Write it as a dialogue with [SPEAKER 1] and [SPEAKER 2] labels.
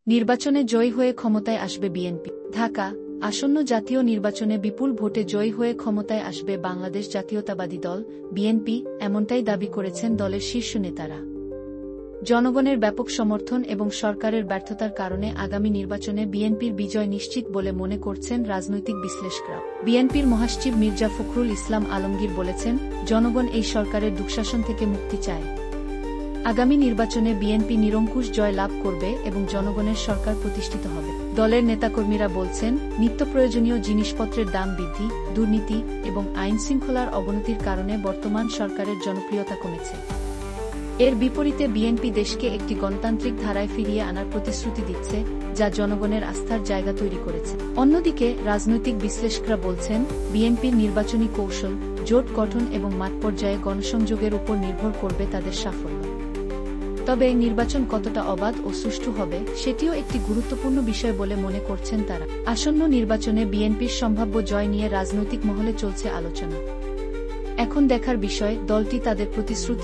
[SPEAKER 1] নির্বাচনে জয়ী হয়ে ক্ষমতায় আসবে বিএনপি। ঢাকা, আসন্ন জাতীয় নির্বাচনে বিপুল ভোটে জয়ী হয়ে ক্ষমতায় আসবে বাংলাদেশ জাতীয়তাবাদী দল বিএনপি, এমনটাই দাবি করেছেন দলের শীর্ষ নেতারা। জনগণের ব্যাপক সমর্থন এবং সরকারের ব্যর্থতার কারণে আগামী নির্বাচনে বিএনপির বিজয় নিশ্চিত বলে মনে করছেন রাজনৈতিক বিশ্লেষকরা। বিএনপির মহাসচিব মির্জা ফখরুল ইসলাম আলমগীর বলেছেন, জনগণ এই সরকারের দুঃশাসন থেকে মুক্তি চায়। আগামী নির্বাচনে বিএনপি নিরঙ্কুশ জয় লাভ করবে এবং জনগণের সরকার প্রতিষ্ঠিত হবে। দলের নেতাকর্মীরা বলছেন, নিত্যপ্রয়োজনীয় জিনিসপত্রের দাম বৃদ্ধি, দুর্নীতি এবং আইনশৃঙ্খলার অবনতির কারণে বর্তমান সরকারের জনপ্রিয়তা কমেছে। এর বিপরীতে বিএনপি দেশকে একটি গণতান্ত্রিক ধারায় ফিরিয়ে আনার প্রতিশ্রুতি দিচ্ছে, যা জনগণের আস্থার জায়গা তৈরি করেছে। অন্যদিকে রাজনৈতিক বিশ্লেষকরা বলছেন, বিএনপির নির্বাচনী কৌশল, জোট গঠন এবং মাঠ পর্যায়ে গণসংযোগের উপর নির্ভর করবে তাদের সাফল্য। তবে নির্বাচন কতটা অবাধ ও সুষ্ঠু হবে সেটিও একটি গুরুত্বপূর্ণ বিষয় বলে মনে করছেন তারা। আসন্ন নির্বাচনে বিএনপির সম্ভাব্য জয় নিয়ে রাজনৈতিক মহলে চলছে আলোচনা। এখন দেখার বিষয়, দলটি তাদের প্রতিশ্রুতি